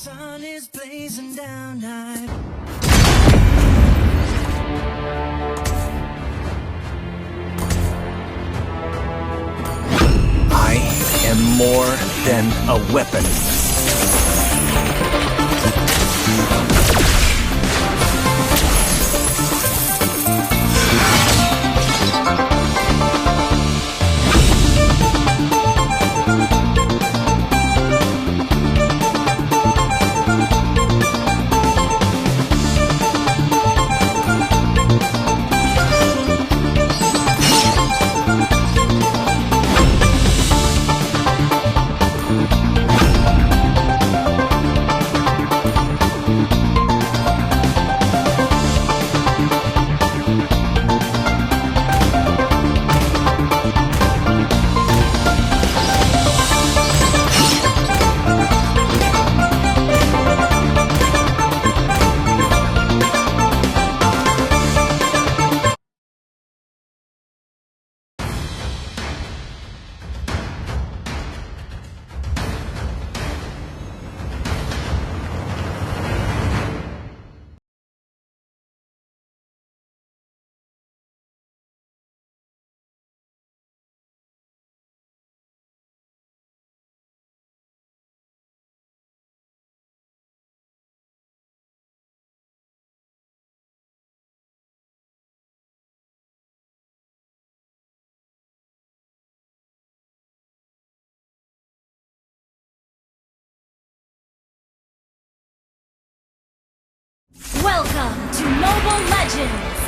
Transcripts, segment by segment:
sun is blazing down. I am more than a weapon. Welcome to Mobile Legends!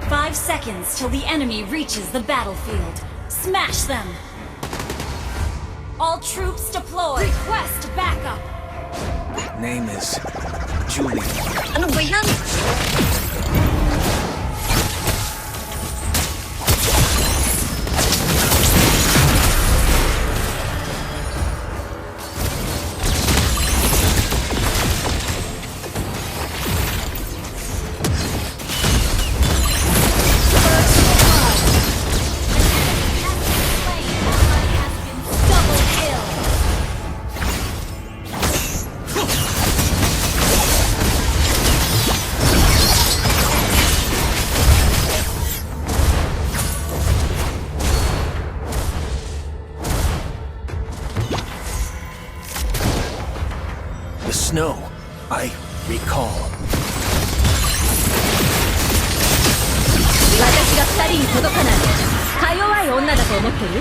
Five seconds till the enemy reaches the battlefield. Smash them! All troops deploy! Request backup! Name is Julian. Ano ba yan? The snow, I recall. 私が二人に届かないか弱い女だと思ってる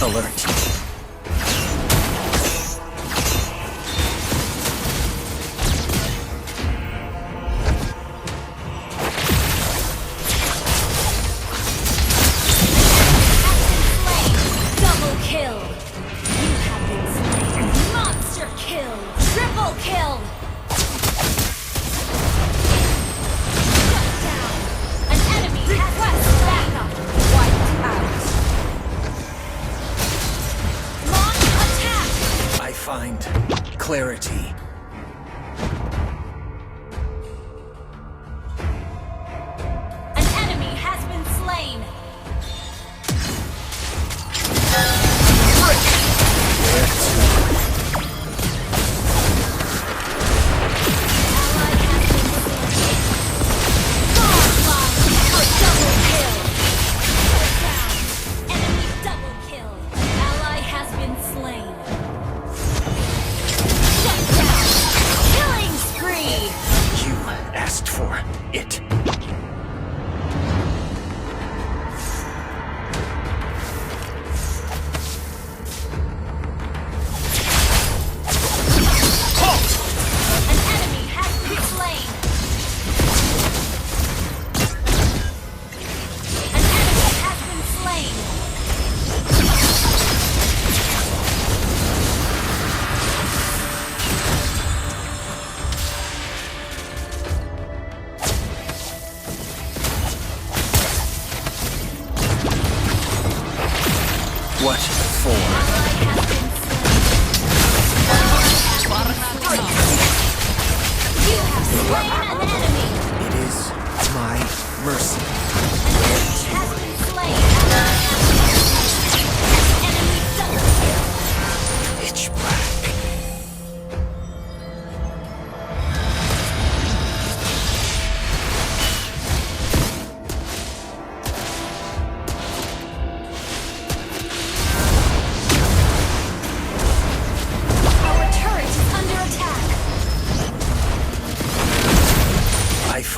Alert. Double kill! You have been slain! Monster kill! Triple kill! Shut down! An enemy request backup! Wiped out! Launch attack! I find clarity. An enemy has been slain!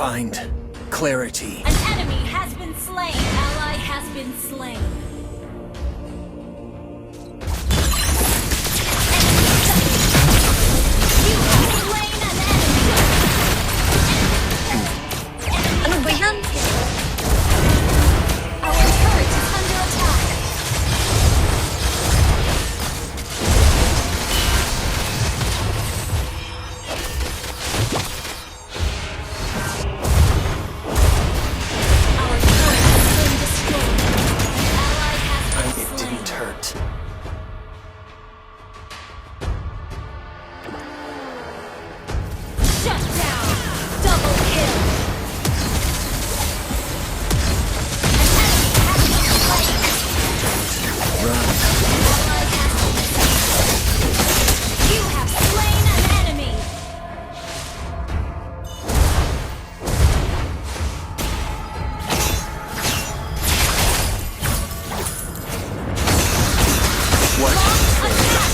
find clarity. An enemy has been slain. Ally has been slain. You have slain an enemy. Ano ba yan? Our turret is under attack. Our turret has been destroyed. Ally has been It slain. didn't hurt. Shut down. Double kill. An enemy has been slain. Run. Ally has been slain. You have slain an enemy. What? Attack.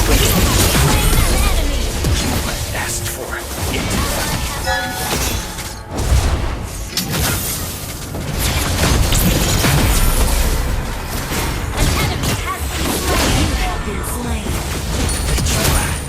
Quick. Slain an enemy. I asked for it. Ally has been slain. An enemy has been slain. You have been slain. Pitch black.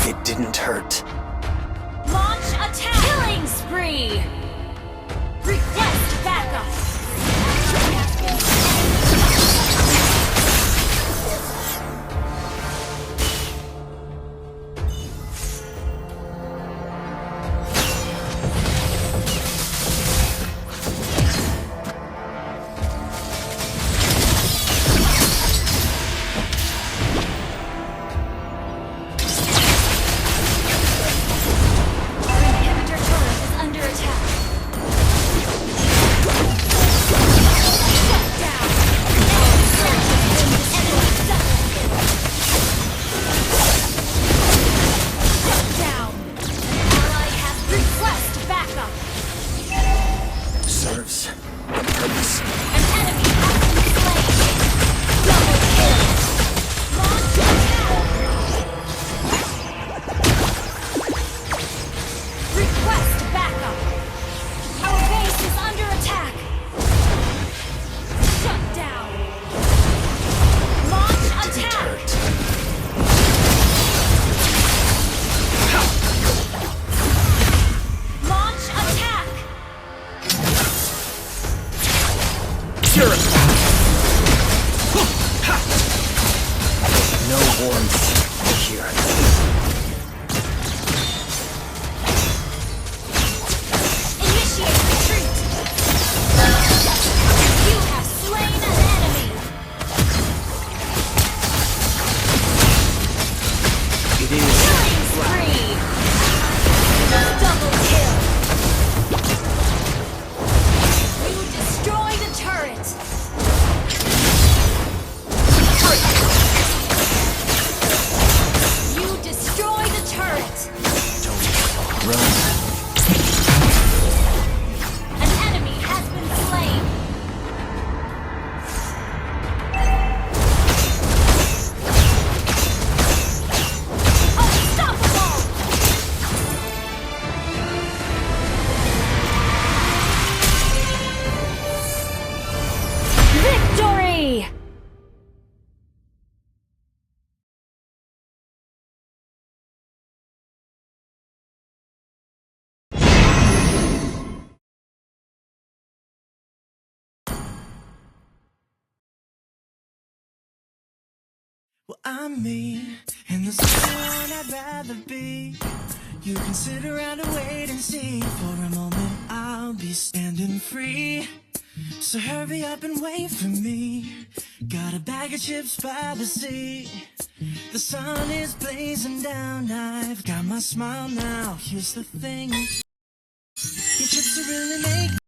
It didn't hurt. Launch attack! Killing spree! Request backup! Our inhibitor turret is under attack. Shut down! Enemy turret has been destroyed. Double kill. Shut down! An ally has request backup. Serves a purpose. An enemy has been slain. Double kill. Launch attack. Request backup. Our base is under attack. Shut down. Launch Didn't attack. hurt. Launch attack. Purify. No warmth here. Initiate retreat. You have slain an enemy. It is Killing spree. Double kill. You destroy the turret. You destroy the turret. run. An enemy has been slain. Unstoppable! Victory! Well, I'm me, and there's no one I'd rather be. You can sit around and wait and see. For a moment, I'll be standing free. So hurry up and wait for me. Got a bag of chips by the sea. The sun is blazing down. I've got my smile now. Here's the thing. Your trips to really make